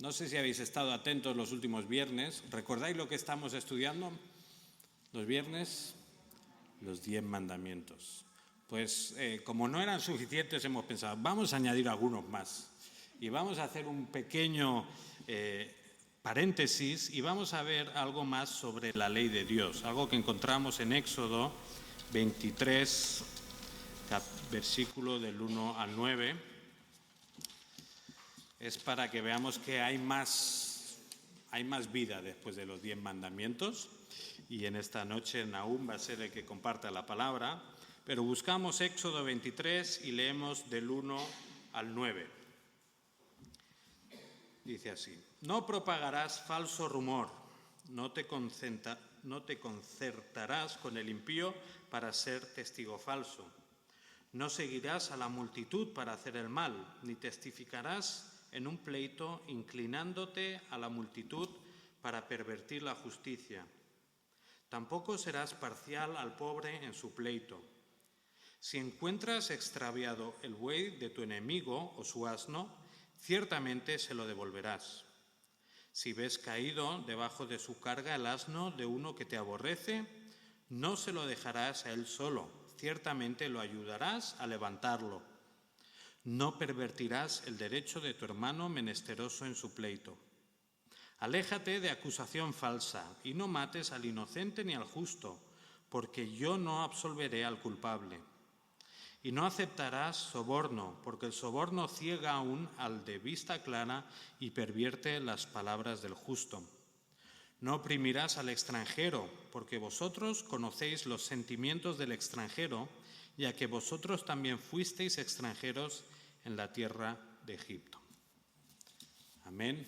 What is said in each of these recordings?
No sé si habéis estado atentos los últimos viernes. ¿Recordáis lo que estamos estudiando los viernes? Los 10 mandamientos. Pues como no eran suficientes, hemos pensado, vamos a añadir algunos más. Y vamos a hacer un pequeño paréntesis y vamos a ver algo más sobre la ley de Dios. Algo que encontramos en Éxodo 23, versículo del 1 al 9. Es para que veamos que hay más vida después de los 10 mandamientos. Y en esta noche Nahum va a ser el que comparta la palabra. Pero buscamos Éxodo 23 y leemos del 1 al 9. Dice así: No propagarás falso rumor, no te concertarás con el impío para ser testigo falso. No seguirás a la multitud para hacer el mal, ni testificarás en un pleito inclinándote a la multitud para pervertir la justicia. Tampoco serás parcial al pobre en su pleito. Si encuentras extraviado el buey de tu enemigo o su asno, ciertamente se lo devolverás. Si ves caído debajo de su carga el asno de uno que te aborrece, no se lo dejarás a él solo, ciertamente lo ayudarás a levantarlo. No pervertirás el derecho de tu hermano menesteroso en su pleito. Aléjate de acusación falsa y no mates al inocente ni al justo, porque yo no absolveré al culpable. Y no aceptarás soborno, porque el soborno ciega aún al de vista clara y pervierte las palabras del justo. No oprimirás al extranjero, porque vosotros conocéis los sentimientos del extranjero, ya que vosotros también fuisteis extranjeros en la tierra de Egipto. Amén.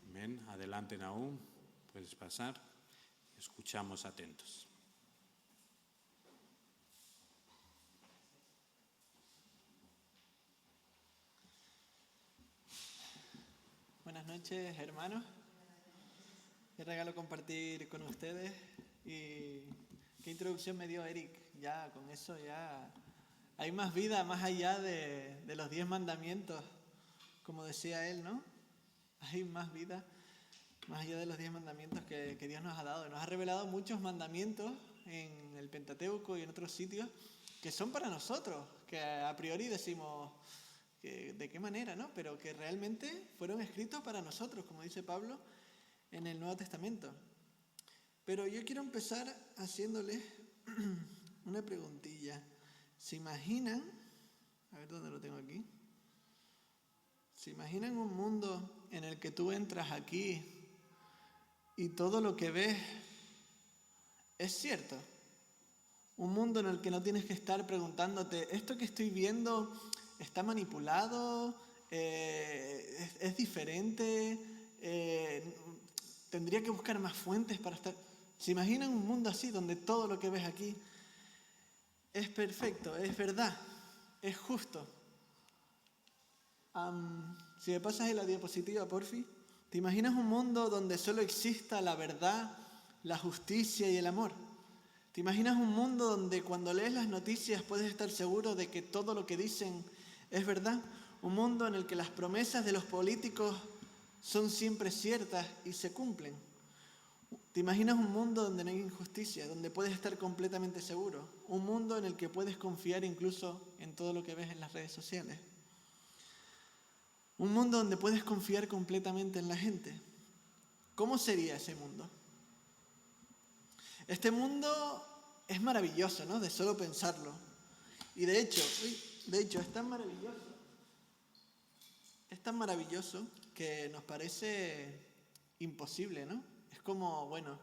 Amén. Adelante, Nahum. Puedes pasar. Escuchamos atentos. Buenas noches, hermanos. Qué regalo compartir con ustedes y qué introducción me dio Eric. Ya con eso ya hay más vida más allá de los 10 mandamientos, como decía él, ¿no? Hay más vida más allá de los 10 mandamientos que Dios nos ha dado. Nos ha revelado muchos mandamientos en el Pentateuco y en otros sitios que son para nosotros, que a priori decimos que de qué manera, ¿no? Pero que realmente fueron escritos para nosotros, como dice Pablo en el Nuevo Testamento. Pero yo quiero empezar haciéndoles una preguntilla. ¿Se imaginan? A ver dónde lo tengo aquí. ¿Se imaginan un mundo en el que tú entras aquí y todo lo que ves es cierto? Un mundo en el que no tienes que estar preguntándote, ¿esto que estoy viendo está manipulado? ¿Es diferente? ¿Tendría que buscar más fuentes para estar? ¿Se imaginan un mundo así, donde todo lo que ves aquí es perfecto, es verdad, es justo? Si me pasas en la diapositiva, porfi. ¿Te imaginas un mundo donde solo exista la verdad, la justicia y el amor? ¿Te imaginas un mundo donde cuando lees las noticias puedes estar seguro de que todo lo que dicen es verdad? Un mundo en el que las promesas de los políticos son siempre ciertas y se cumplen. ¿Te imaginas un mundo donde no hay injusticia, donde puedes estar completamente seguro? Un mundo en el que puedes confiar incluso en todo lo que ves en las redes sociales. Un mundo donde puedes confiar completamente en la gente. ¿Cómo sería ese mundo? Este mundo es maravilloso, ¿no? De solo pensarlo. Y de hecho es tan maravilloso que nos parece imposible, ¿no? Es como, bueno,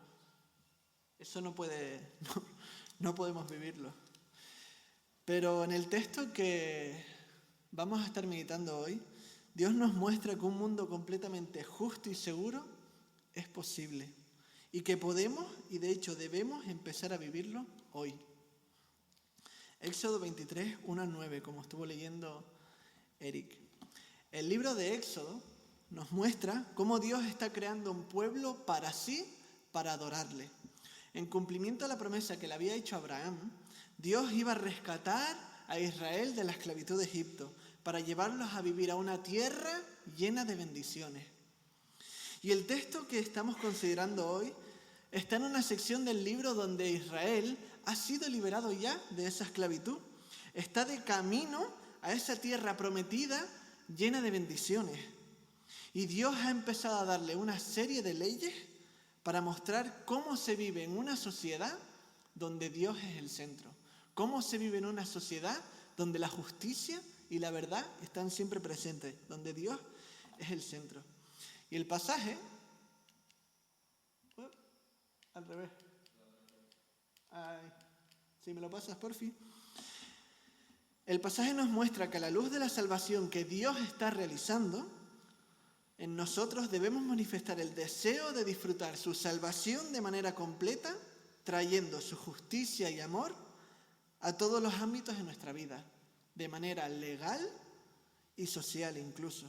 eso no podemos vivirlo. Pero en el texto que vamos a estar meditando hoy, Dios nos muestra que un mundo completamente justo y seguro es posible y que podemos y de hecho debemos empezar a vivirlo hoy. Éxodo 23, 1 al 9, como estuvo leyendo Eric. El libro de Éxodo nos muestra cómo Dios está creando un pueblo para sí, para adorarle. En cumplimiento a la promesa que le había hecho a Abraham, Dios iba a rescatar a Israel de la esclavitud de Egipto para llevarlos a vivir a una tierra llena de bendiciones. Y el texto que estamos considerando hoy está en una sección del libro donde Israel ha sido liberado ya de esa esclavitud. Está de camino a esa tierra prometida llena de bendiciones. Y Dios ha empezado a darle una serie de leyes para mostrar cómo se vive en una sociedad donde Dios es el centro. Cómo se vive en una sociedad donde la justicia y la verdad están siempre presentes, donde Dios es el centro. Y el pasaje, al revés. Ay, si me lo pasas, por fin. El pasaje nos muestra que a la luz de la salvación que Dios está realizando, en nosotros debemos manifestar el deseo de disfrutar su salvación de manera completa, trayendo su justicia y amor a todos los ámbitos de nuestra vida, de manera legal y social incluso.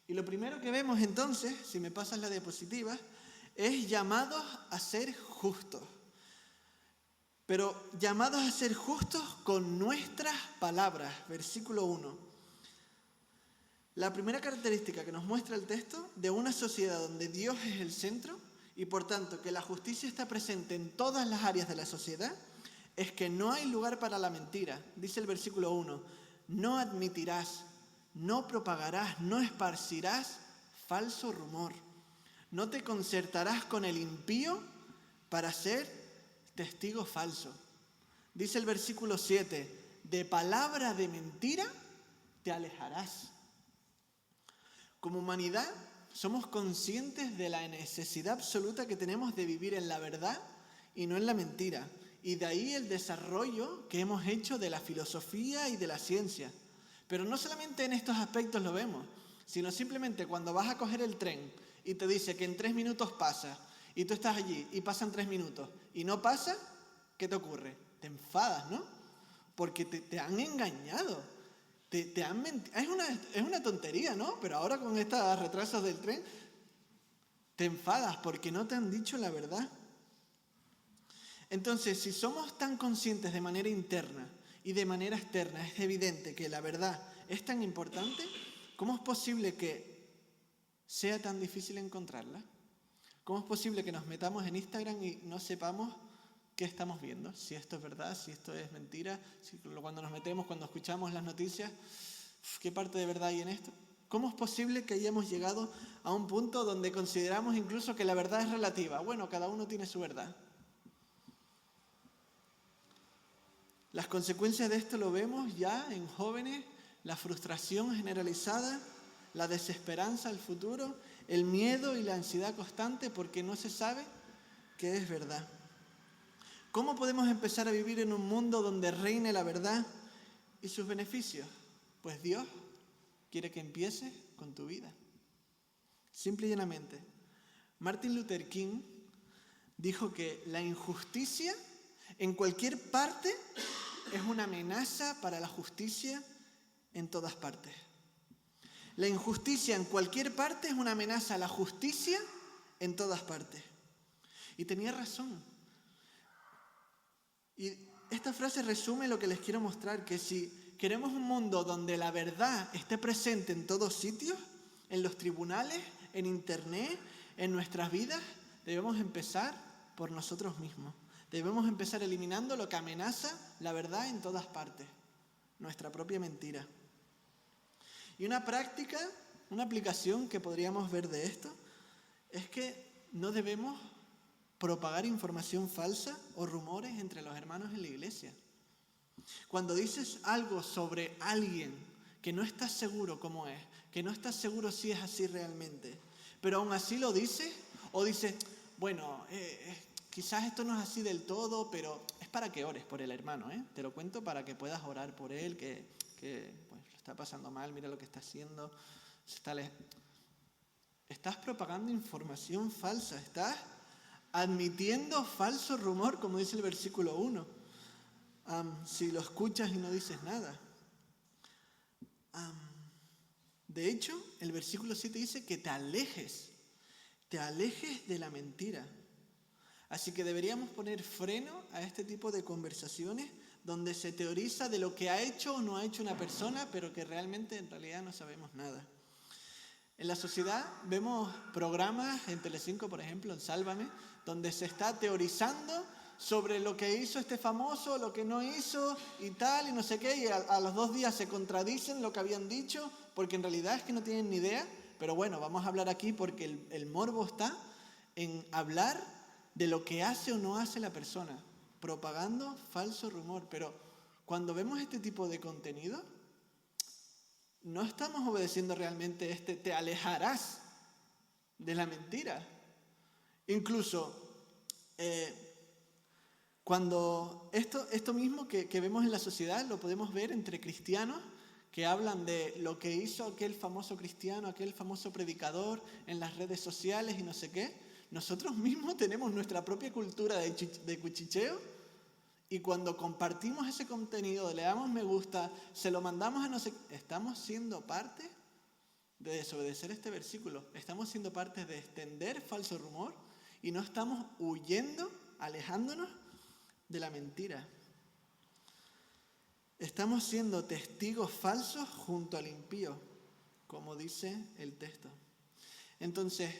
Y lo primero que vemos entonces, si me pasas la diapositiva, es llamados a ser justos. Pero llamados a ser justos con nuestras palabras. Versículo 1. La primera característica que nos muestra el texto de una sociedad donde Dios es el centro y por tanto que la justicia está presente en todas las áreas de la sociedad es que no hay lugar para la mentira. Dice el versículo 1. No admitirás, no propagarás, no esparcirás falso rumor. No te concertarás con el impío para ser testigo falso. Dice el versículo 7, de palabra de mentira te alejarás. Como humanidad somos conscientes de la necesidad absoluta que tenemos de vivir en la verdad y no en la mentira. Y de ahí el desarrollo que hemos hecho de la filosofía y de la ciencia. Pero no solamente en estos aspectos lo vemos, sino simplemente cuando vas a coger el tren y te dice que en 3 minutos pasa, y tú estás allí y pasan 3 minutos y no pasa, ¿qué te ocurre? Te enfadas, ¿no? Porque te han engañado, te han mentido. Es una tontería, ¿no? Pero ahora con estos retrasos del tren, te enfadas porque no te han dicho la verdad. Entonces, si somos tan conscientes de manera interna y de manera externa, es evidente que la verdad es tan importante, ¿cómo es posible que sea tan difícil encontrarla? ¿Cómo es posible que nos metamos en Instagram y no sepamos qué estamos viendo? Si esto es verdad, si esto es mentira, si cuando nos metemos, cuando escuchamos las noticias, ¿qué parte de verdad hay en esto? ¿Cómo es posible que hayamos llegado a un punto donde consideramos incluso que la verdad es relativa? Bueno, cada uno tiene su verdad. Las consecuencias de esto lo vemos ya en jóvenes, la frustración generalizada, la desesperanza al futuro, el miedo y la ansiedad constante porque no se sabe qué es verdad. ¿Cómo podemos empezar a vivir en un mundo donde reine la verdad y sus beneficios? Pues Dios quiere que empieces con tu vida. Simple y llanamente. Martin Luther King dijo que la injusticia en cualquier parte es una amenaza para la justicia en todas partes. La injusticia en cualquier parte es una amenaza a la justicia en todas partes. Y tenía razón. Y esta frase resume lo que les quiero mostrar, que si queremos un mundo donde la verdad esté presente en todos sitios, en los tribunales, en internet, en nuestras vidas, debemos empezar por nosotros mismos. Debemos empezar eliminando lo que amenaza la verdad en todas partes, nuestra propia mentira. Y una práctica, una aplicación que podríamos ver de esto, es que no debemos propagar información falsa o rumores entre los hermanos en la iglesia. Cuando dices algo sobre alguien que no estás seguro cómo es, que no estás seguro si es así realmente, pero aún así lo dices, o dices, bueno, quizás esto no es así del todo, pero es para que ores por el hermano, ¿eh? Te lo cuento para que puedas orar por él, que pues, lo está pasando mal, mira lo que está haciendo. Estás propagando información falsa, estás admitiendo falso rumor, como dice el versículo 1. Si lo escuchas y no dices nada. De hecho, el versículo 7 dice que te alejes de la mentira. Así que deberíamos poner freno a este tipo de conversaciones donde se teoriza de lo que ha hecho o no ha hecho una persona, pero que realmente en realidad no sabemos nada. En la sociedad vemos programas en Telecinco, por ejemplo, en Sálvame, donde se está teorizando sobre lo que hizo este famoso, lo que no hizo y tal, y no sé qué, y a los 2 días se contradicen lo que habían dicho, porque en realidad es que no tienen ni idea. Pero bueno, vamos a hablar aquí porque el morbo está en hablar de lo que hace o no hace la persona, propagando falso rumor. Pero cuando vemos este tipo de contenido, no estamos obedeciendo realmente te alejarás de la mentira. Incluso cuando esto mismo que vemos en la sociedad lo podemos ver entre cristianos que hablan de lo que hizo aquel famoso cristiano, aquel famoso predicador en las redes sociales y no sé qué. Nosotros mismos tenemos nuestra propia cultura de cuchicheo, y cuando compartimos ese contenido, le damos me gusta, se lo mandamos a no sé qué, estamos siendo parte de desobedecer este versículo. Estamos siendo parte de extender falso rumor y no estamos huyendo, alejándonos de la mentira. Estamos siendo testigos falsos junto al impío, como dice el texto. Entonces,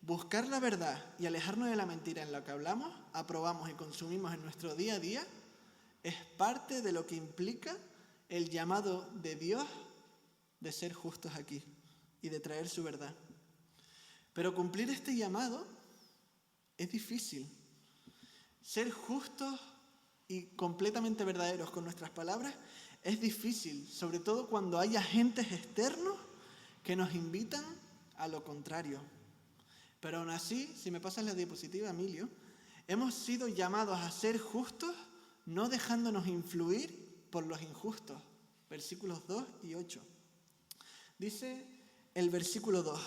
buscar la verdad y alejarnos de la mentira en la que hablamos, aprobamos y consumimos en nuestro día a día es parte de lo que implica el llamado de Dios de ser justos aquí y de traer su verdad. Pero cumplir este llamado es difícil. Ser justos y completamente verdaderos con nuestras palabras es difícil, sobre todo cuando hay agentes externos que nos invitan a lo contrario. Pero aún así, si me pasas la diapositiva, Emilio, hemos sido llamados a ser justos, no dejándonos influir por los injustos. Versículos 2 y 8. Dice el versículo 2: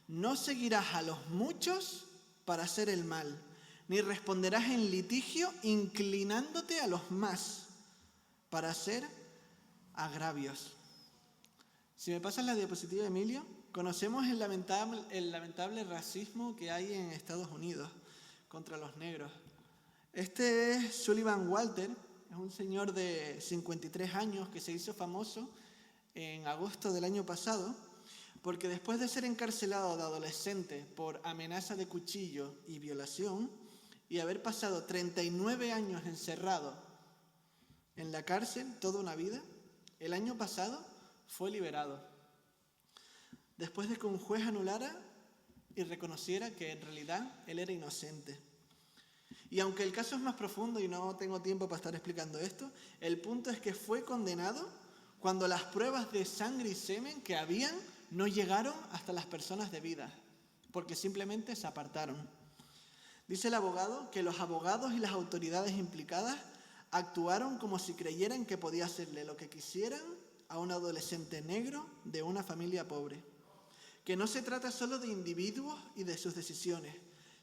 no seguirás a los muchos para hacer el mal, ni responderás en litigio inclinándote a los más para hacer agravios. Si me pasas la diapositiva, Emilio, conocemos el lamentable racismo que hay en Estados Unidos contra los negros. Este es Sullivan Walter, es un señor de 53 años que se hizo famoso en agosto del año pasado porque después de ser encarcelado de adolescente por amenaza de cuchillo y violación y haber pasado 39 años encerrado en la cárcel toda una vida, el año pasado fue liberado. Después de que un juez anulara y reconociera que en realidad él era inocente. Y aunque el caso es más profundo y no tengo tiempo para estar explicando esto, el punto es que fue condenado cuando las pruebas de sangre y semen que habían no llegaron hasta las personas debidas, porque simplemente se apartaron. Dice el abogado que los abogados y las autoridades implicadas actuaron como si creyeran que podía hacerle lo que quisieran a un adolescente negro de una familia pobre. Que no se trata solo de individuos y de sus decisiones,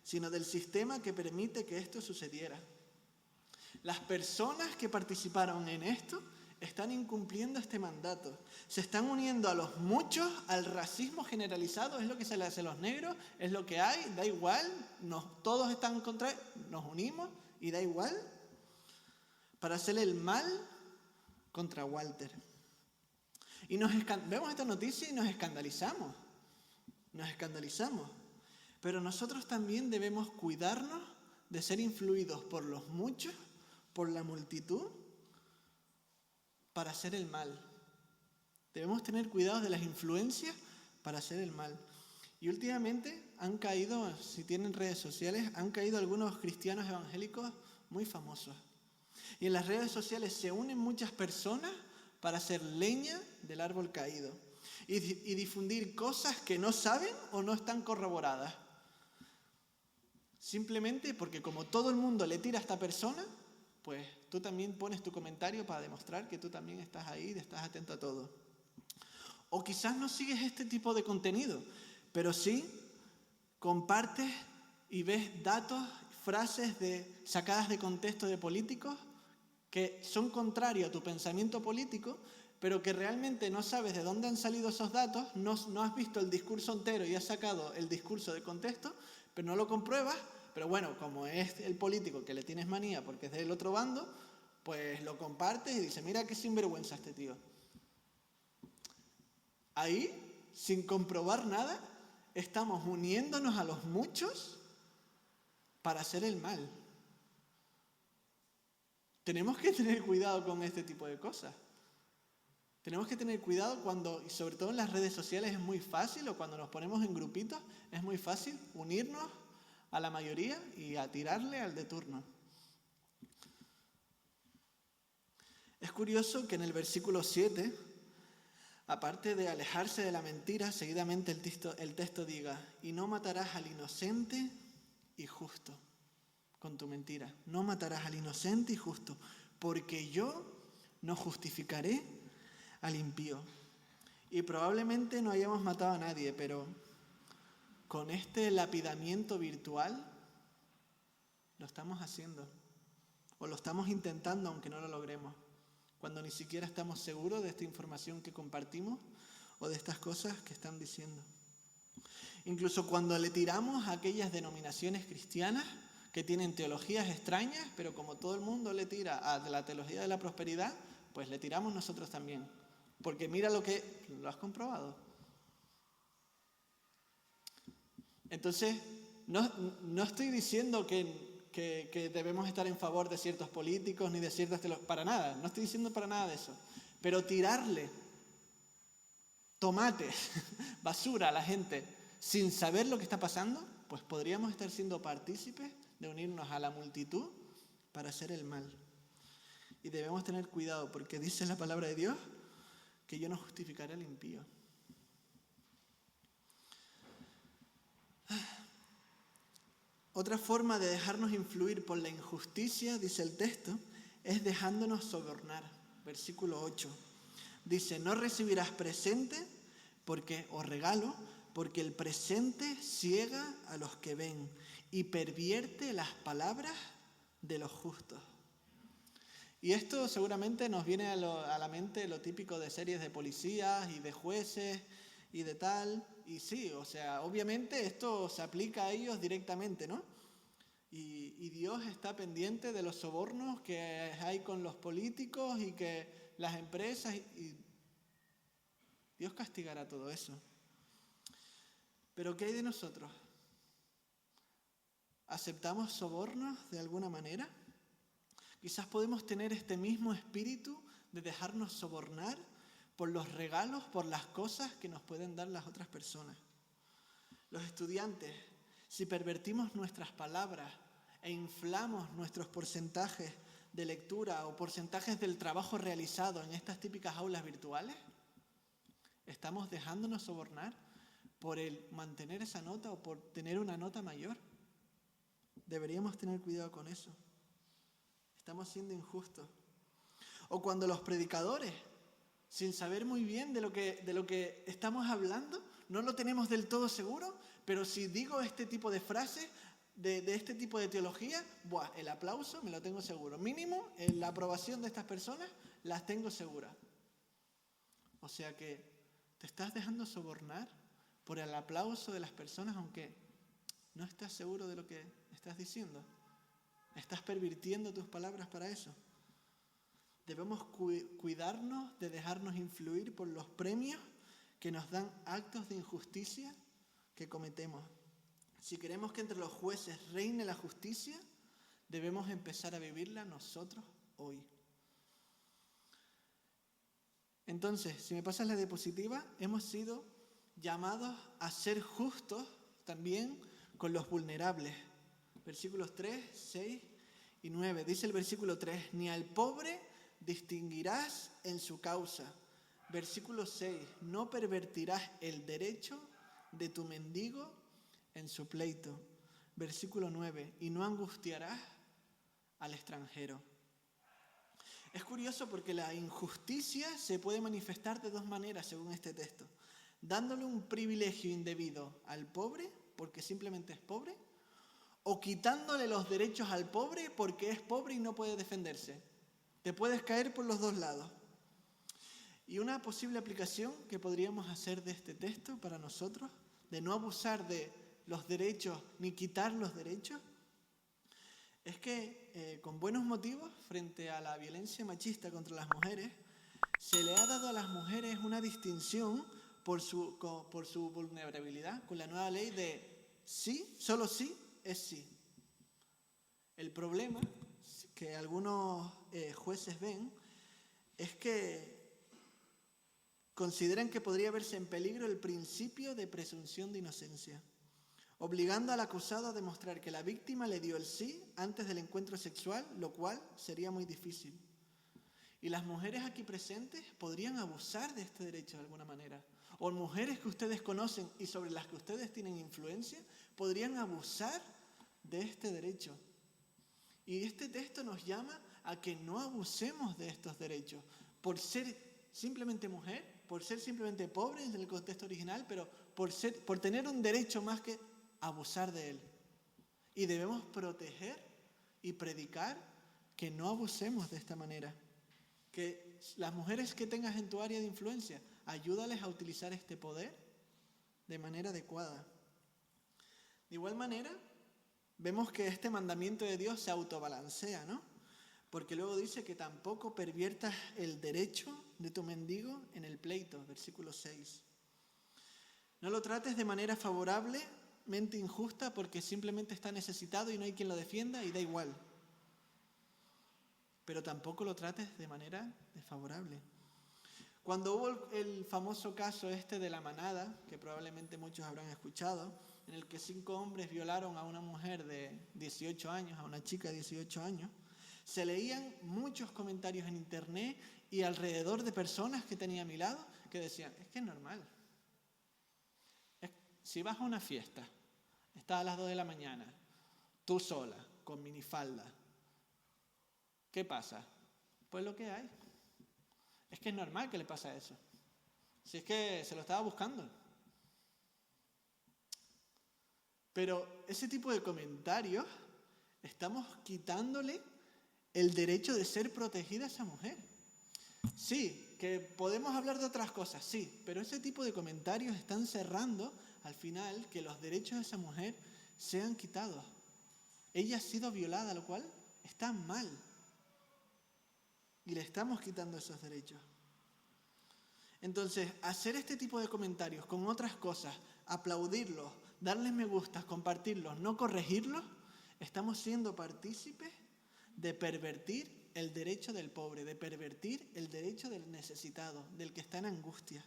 sino del sistema que permite que esto sucediera. Las personas que participaron en esto están incumpliendo este mandato. Se están uniendo a los muchos al racismo generalizado. Es lo que se le hace a los negros, es lo que hay, da igual, todos están contra, nos unimos y da igual, para hacerle el mal contra Walter. Y vemos esta noticia y nos escandalizamos. Pero nosotros también debemos cuidarnos de ser influidos por los muchos, por la multitud, para hacer el mal. Debemos tener cuidado de las influencias para hacer el mal. Y últimamente han caído, si tienen redes sociales, han caído algunos cristianos evangélicos muy famosos. Y en las redes sociales se unen muchas personas para hacer leña del árbol caído y difundir cosas que no saben o no están corroboradas. Simplemente porque como todo el mundo le tira a esta persona, pues tú también pones tu comentario para demostrar que tú también estás ahí y estás atento a todo. O quizás no sigues este tipo de contenido, pero sí compartes y ves datos, frases sacadas de contexto de políticos que son contrarios a tu pensamiento político, pero que realmente no sabes de dónde han salido esos datos, no has visto el discurso entero y has sacado el discurso de contexto, pero no lo compruebas. Pero bueno, como es el político que le tienes manía porque es del otro bando, pues lo compartes y dices, mira qué sinvergüenza este tío. Ahí sin comprobar nada, estamos uniéndonos a los muchos para hacer el mal. Tenemos que tener cuidado con este tipo de cosas. Tenemos que tener cuidado cuando, y sobre todo en las redes sociales es muy fácil, o cuando nos ponemos en grupitos, es muy fácil unirnos a la mayoría y a tirarle al de turno. Es curioso que en el versículo 7, aparte de alejarse de la mentira, seguidamente el texto diga, y no matarás al inocente y justo con tu mentira. No matarás al inocente y justo, porque yo no justificaré al impío. Y probablemente no hayamos matado a nadie, pero con este lapidamiento virtual lo estamos haciendo. O lo estamos intentando, aunque no lo logremos. Cuando ni siquiera estamos seguros de esta información que compartimos o de estas cosas que están diciendo. Incluso cuando le tiramos a aquellas denominaciones cristianas que tienen teologías extrañas, pero como todo el mundo le tira a la teología de la prosperidad, pues le tiramos nosotros también. Porque mira lo has comprobado. Entonces, no estoy diciendo que debemos estar en favor de ciertos políticos ni de ciertas teologías, para nada, no estoy diciendo para nada de eso. Pero tirarle tomates, basura a la gente sin saber lo que está pasando, pues podríamos estar siendo partícipes de unirnos a la multitud para hacer el mal. Y debemos tener cuidado porque dice la palabra de Dios que yo no justificaré al impío. Otra forma de dejarnos influir por la injusticia, dice el texto, es dejándonos sobornar. Versículo 8. Dice, no recibirás presente o regalo, porque el presente ciega a los que ven y pervierte las palabras de los justos. Y esto seguramente nos viene a la mente lo típico de series de policías y de jueces y de tal. Y sí, o sea, obviamente esto se aplica a ellos directamente, ¿no? Y Dios está pendiente de los sobornos que hay con los políticos y que las empresas, y Dios castigará todo eso. Pero ¿qué hay de nosotros? ¿Aceptamos sobornos de alguna manera? Quizás podemos tener este mismo espíritu de dejarnos sobornar por los regalos, por las cosas que nos pueden dar las otras personas. Los estudiantes, si pervertimos nuestras palabras e inflamos nuestros porcentajes de lectura o porcentajes del trabajo realizado en estas típicas aulas virtuales, ¿estamos dejándonos sobornar por el mantener esa nota o por tener una nota mayor? Deberíamos tener cuidado con eso. Estamos siendo injustos. O cuando los predicadores, sin saber muy bien de lo que estamos hablando, no lo tenemos del todo seguro, pero si digo este tipo de frases, de este tipo de teología, el aplauso me lo tengo seguro. Mínimo, la aprobación de estas personas las tengo seguras. O sea que te estás dejando sobornar por el aplauso de las personas, aunque no estás seguro de lo que estás diciendo. ¿Estás pervirtiendo tus palabras para eso? Debemos cuidarnos de dejarnos influir por los premios que nos dan actos de injusticia que cometemos. Si queremos que entre los jueces reine la justicia, debemos empezar a vivirla nosotros hoy. Entonces, si me pasas la diapositiva, hemos sido llamados a ser justos también con los vulnerables. Versículos 3, 6 y 9. Dice el versículo 3, ni al pobre distinguirás en su causa. Versículo 6, no pervertirás el derecho de tu mendigo en su pleito. Versículo 9, y no angustiarás al extranjero. Es curioso porque la injusticia se puede manifestar de dos maneras según este texto. Dándole un privilegio indebido al pobre, porque simplemente es pobre, o quitándole los derechos al pobre porque es pobre y no puede defenderse. Te puedes caer por los dos lados. Y una posible aplicación que podríamos hacer de este texto para nosotros, de no abusar de los derechos ni quitar los derechos, es que con buenos motivos, frente a la violencia machista contra las mujeres, se le ha dado a las mujeres una distinción por su vulnerabilidad, con la nueva ley de sí, solo sí es sí. El problema que algunos jueces ven es que consideran que podría verse en peligro el principio de presunción de inocencia, obligando al acusado a demostrar que la víctima le dio el sí antes del encuentro sexual, lo cual sería muy difícil. Y las mujeres aquí presentes podrían abusar de este derecho de alguna manera. O mujeres que ustedes conocen y sobre las que ustedes tienen influencia, podrían abusar de este derecho. Y este texto nos llama a que no abusemos de estos derechos por ser simplemente mujer, por ser simplemente pobre en el contexto original, pero por tener un derecho más que abusar de él. Y debemos proteger y predicar que no abusemos de esta manera. Que las mujeres que tengas en tu área de influencia, ayúdales a utilizar este poder de manera adecuada. De igual manera, vemos que este mandamiento de Dios se autobalancea, ¿no? Porque luego dice que tampoco perviertas el derecho de tu mendigo en el pleito, versículo 6. No lo trates de manera favorablemente injusta porque simplemente está necesitado y no hay quien lo defienda y da igual. Pero tampoco lo trates de manera desfavorable. Cuando hubo el famoso caso de la manada, que probablemente muchos habrán escuchado, en el que 5 hombres violaron a una mujer de 18 años, a una chica de 18 años, se leían muchos comentarios en internet y alrededor de personas que tenía a mi lado que decían, es que es normal. Si vas a una fiesta, estás a las 2 de la mañana, tú sola, con minifalda, ¿qué pasa? Pues lo que hay. Es que es normal que le pase eso. Si es que se lo estaba buscando. Pero ese tipo de comentarios, estamos quitándole el derecho de ser protegida a esa mujer. Sí, que podemos hablar de otras cosas, sí, pero ese tipo de comentarios están cerrando al final que los derechos de esa mujer sean quitados. Ella ha sido violada, lo cual está mal. Y le estamos quitando esos derechos. Entonces, hacer este tipo de comentarios con otras cosas, aplaudirlos, darles me gusta, compartirlos, no corregirlos, estamos siendo partícipes de pervertir el derecho del pobre, de pervertir el derecho del necesitado, del que está en angustia,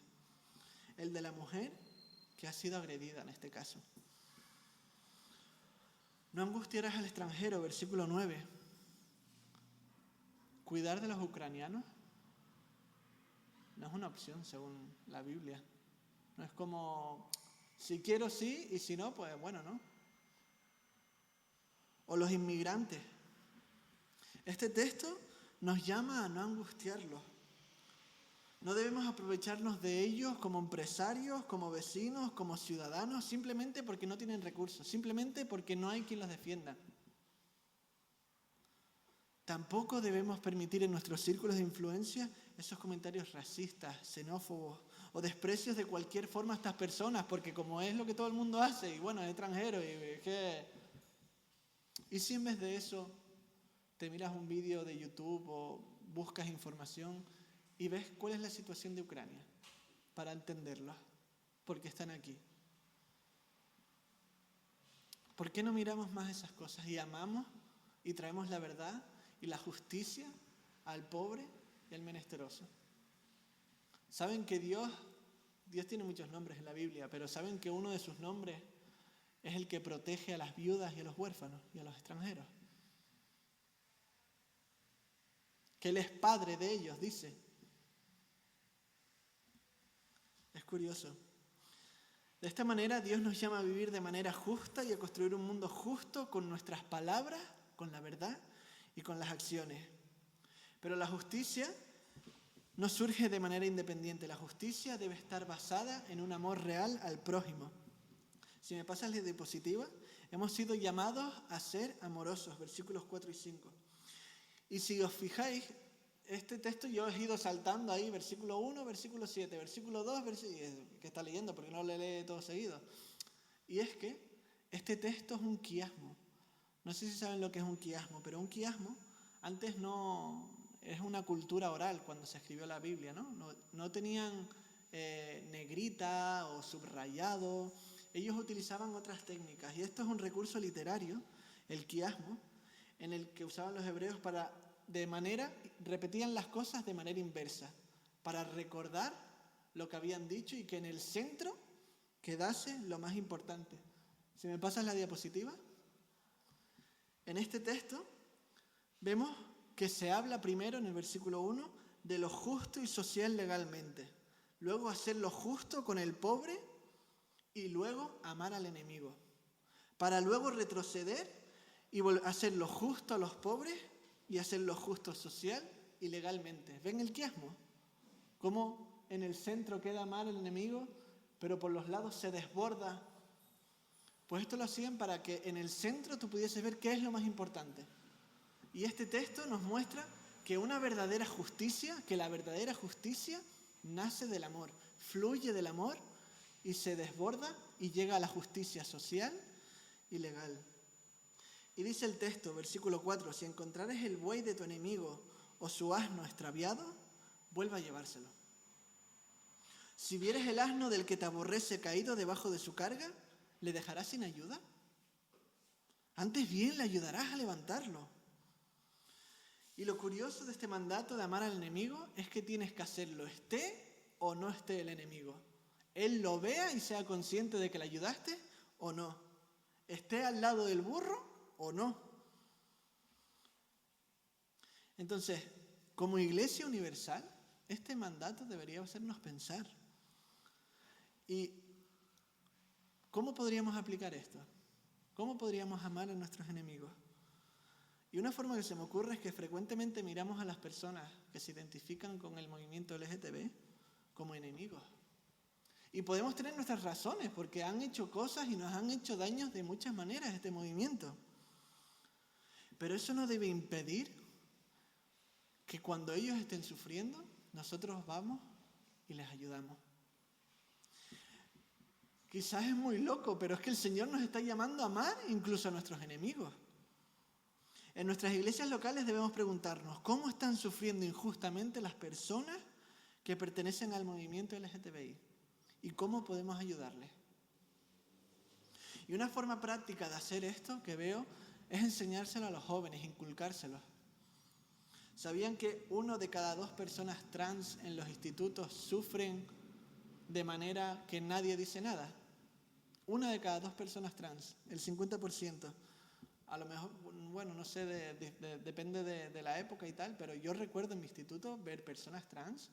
el de la mujer que ha sido agredida en este caso. No angustiarás al extranjero, versículo 9. Cuidar de los ucranianos no es una opción según la Biblia. No es como, si quiero sí y si no, pues bueno, ¿no? O los inmigrantes. Este texto nos llama a no angustiarlos. No debemos aprovecharnos de ellos como empresarios, como vecinos, como ciudadanos, simplemente porque no tienen recursos, simplemente porque no hay quien los defienda. Tampoco debemos permitir en nuestros círculos de influencia esos comentarios racistas, xenófobos o desprecios de cualquier forma a estas personas, porque como es lo que todo el mundo hace, y bueno, es extranjero, y si en vez de eso te miras un vídeo de YouTube o buscas información y ves cuál es la situación de Ucrania para entenderla, porque están aquí. ¿Por qué no miramos más esas cosas y amamos y traemos la verdad y la justicia al pobre y al menesteroso? Saben que Dios tiene muchos nombres en la Biblia, pero saben que uno de sus nombres es el que protege a las viudas y a los huérfanos y a los extranjeros. Que Él es padre de ellos, dice. Es curioso. De esta manera Dios nos llama a vivir de manera justa y a construir un mundo justo con nuestras palabras, con la verdad y con las acciones. Pero la justicia no surge de manera independiente. La justicia debe estar basada en un amor real al prójimo. Si me pasas la diapositiva, hemos sido llamados a ser amorosos, versículos 4 y 5. Y si os fijáis, este texto yo he ido saltando ahí, versículo 1, versículo 7, versículo 2, que está leyendo porque no lo lee todo seguido. Y es que este texto es un quiasmo. No sé si saben lo que es un quiasmo, pero un quiasmo antes no es una cultura oral cuando se escribió la Biblia, ¿no? No tenían negrita o subrayado. Ellos utilizaban otras técnicas y esto es un recurso literario, el quiasmo, en el que usaban los hebreos repetían las cosas de manera inversa, para recordar lo que habían dicho y que en el centro quedase lo más importante. Si me pasas la diapositiva. En este texto vemos que se habla primero en el versículo 1 de lo justo y social legalmente, luego hacer lo justo con el pobre y luego amar al enemigo, para luego retroceder y hacer lo justo a los pobres y hacer lo justo social y legalmente. ¿Ven el quiasmo? Cómo en el centro queda amar al enemigo, pero por los lados se desborda. Pues esto lo hacían para que en el centro tú pudieses ver qué es lo más importante. Y este texto nos muestra que la verdadera justicia nace del amor, fluye del amor y se desborda y llega a la justicia social y legal. Y dice el texto, versículo 4, si encontrares el buey de tu enemigo o su asno extraviado, vuelva a llevárselo. Si vieres el asno del que te aborrece caído debajo de su carga, ¿le dejarás sin ayuda? Antes bien le ayudarás a levantarlo. Y lo curioso de este mandato de amar al enemigo es que tienes que hacerlo esté o no esté el enemigo. Él lo vea y sea consciente de que le ayudaste o no. Esté al lado del burro o no. Entonces, como Iglesia Universal, este mandato debería hacernos pensar. ¿Y cómo podríamos aplicar esto? ¿Cómo podríamos amar a nuestros enemigos? Y una forma que se me ocurre es que frecuentemente miramos a las personas que se identifican con el movimiento LGTB como enemigos. Y podemos tener nuestras razones, porque han hecho cosas y nos han hecho daños de muchas maneras este movimiento. Pero eso no debe impedir que cuando ellos estén sufriendo, nosotros vamos y les ayudamos. Quizás es muy loco, pero es que el Señor nos está llamando a amar incluso a nuestros enemigos. En nuestras iglesias locales debemos preguntarnos, ¿cómo están sufriendo injustamente las personas que pertenecen al movimiento LGTBI? ¿Y cómo podemos ayudarles? Y una forma práctica de hacer esto que veo es enseñárselo a los jóvenes, inculcárselos. ¿Sabían que 1 de cada 2 personas trans en los institutos sufren de manera que nadie dice nada? 1 de cada 2 personas trans, el 50%. A lo mejor, bueno, no sé, depende de la época y tal, pero yo recuerdo en mi instituto ver personas trans,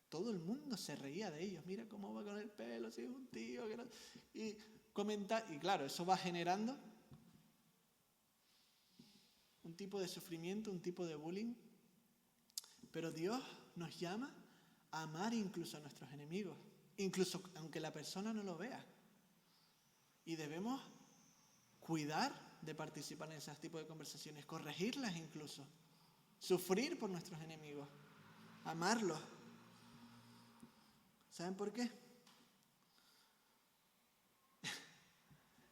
todo el mundo se reía de ellos. Mira cómo va con el pelo, si es un tío. Que no... Y comentar, y claro, eso va generando un tipo de sufrimiento, un tipo de bullying. Pero Dios nos llama a amar incluso a nuestros enemigos, incluso aunque la persona no lo vea. Y debemos cuidar de participar en ese tipo de conversaciones, corregirlas incluso, sufrir por nuestros enemigos, amarlos. ¿Saben por qué?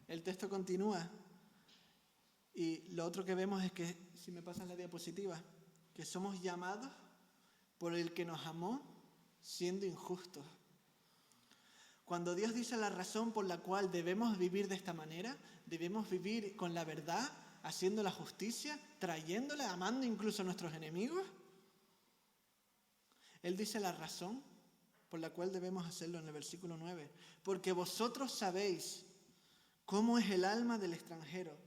El texto continúa y lo otro que vemos es que, si me pasas la diapositiva, que somos llamados por el que nos amó siendo injustos. Cuando Dios dice la razón por la cual debemos vivir de esta manera, debemos vivir con la verdad, haciendo la justicia, trayéndola, amando incluso a nuestros enemigos. Él dice la razón por la cual debemos hacerlo en el versículo 9. Porque vosotros sabéis cómo es el alma del extranjero,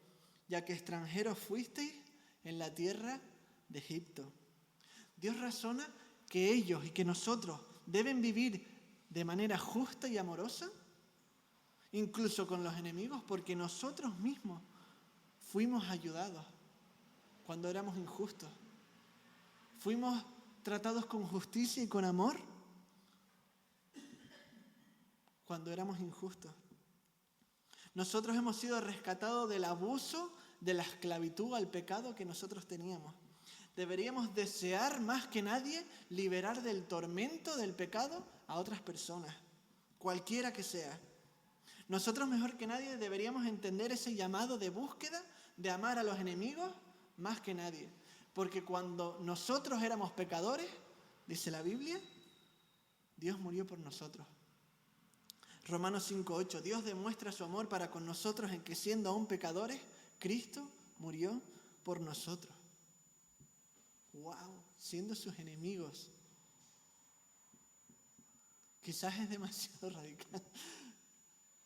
ya que extranjeros fuisteis en la tierra de Egipto. Dios razona que ellos y que nosotros deben vivir de manera justa y amorosa, incluso con los enemigos, porque nosotros mismos fuimos ayudados cuando éramos injustos. Fuimos tratados con justicia y con amor cuando éramos injustos. Nosotros hemos sido rescatados del abuso, de la esclavitud al pecado que nosotros teníamos. Deberíamos desear más que nadie liberar del tormento del pecado a otras personas, cualquiera que sea. Nosotros mejor que nadie deberíamos entender ese llamado de búsqueda, de amar a los enemigos, más que nadie. Porque cuando nosotros éramos pecadores, dice la Biblia, Dios murió por nosotros. Romanos 5:8, Dios demuestra su amor para con nosotros en que siendo aún pecadores, Cristo murió por nosotros. ¡Wow! Siendo sus enemigos. Quizás es demasiado radical,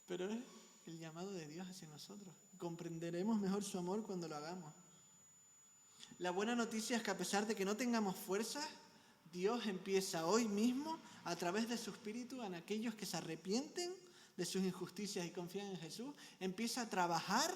pero es el llamado de Dios hacia nosotros. Comprenderemos mejor su amor cuando lo hagamos. La buena noticia es que a pesar de que no tengamos fuerzas, Dios empieza hoy mismo, a través de su Espíritu, en aquellos que se arrepienten de sus injusticias y confían en Jesús, empieza a trabajar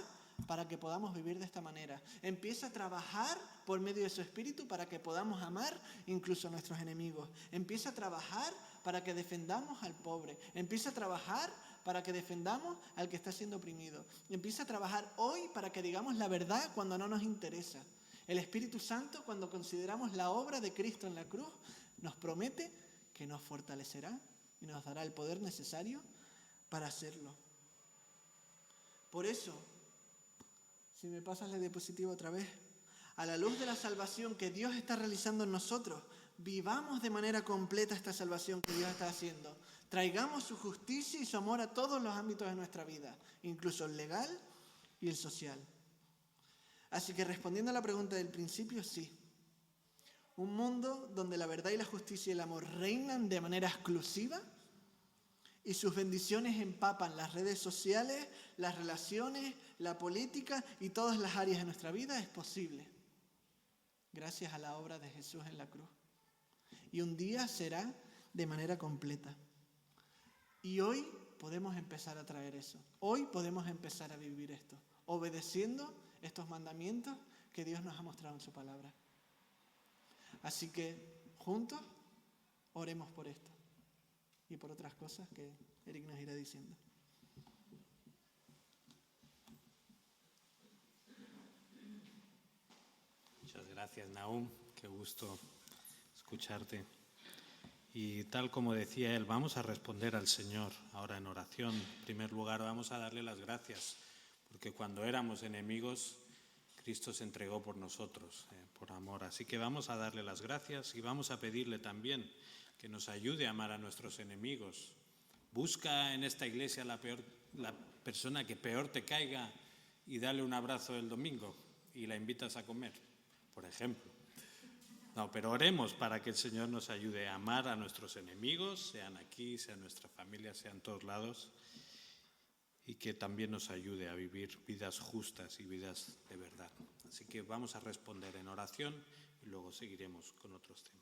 para que podamos vivir de esta manera. Empieza a trabajar por medio de su Espíritu para que podamos amar incluso a nuestros enemigos. Empieza a trabajar para que defendamos al pobre. Empieza a trabajar para que defendamos al que está siendo oprimido. Empieza a trabajar hoy para que digamos la verdad cuando no nos interesa. El Espíritu Santo, cuando consideramos la obra de Cristo en la cruz, nos promete que nos fortalecerá y nos dará el poder necesario para hacerlo. Por eso, si me pasas la diapositiva otra vez, a la luz de la salvación que Dios está realizando en nosotros, vivamos de manera completa esta salvación que Dios está haciendo. Traigamos su justicia y su amor a todos los ámbitos de nuestra vida, incluso el legal y el social. Así que respondiendo a la pregunta del principio, sí. Un mundo donde la verdad y la justicia y el amor reinan de manera exclusiva y sus bendiciones empapan las redes sociales, las relaciones, la política y todas las áreas de nuestra vida es posible. Gracias a la obra de Jesús en la cruz. Y un día será de manera completa. Y hoy podemos empezar a traer eso. Hoy podemos empezar a vivir esto, obedeciendo estos mandamientos que Dios nos ha mostrado en su palabra. Así que juntos oremos por esto y por otras cosas que Eric nos irá diciendo. Muchas gracias, Nahum. Qué gusto escucharte. Y tal como decía él, vamos a responder al Señor ahora en oración. En primer lugar, vamos a darle las gracias, porque cuando éramos enemigos, Cristo se entregó por nosotros, por amor. Así que vamos a darle las gracias y vamos a pedirle también que nos ayude a amar a nuestros enemigos. Busca en esta iglesia la persona que peor te caiga y dale un abrazo el domingo y la invitas a comer, por ejemplo. No, pero oremos para que el Señor nos ayude a amar a nuestros enemigos, sean aquí, sean nuestra familia, sean todos lados, y que también nos ayude a vivir vidas justas y vidas de verdad. Así que vamos a responder en oración y luego seguiremos con otros temas.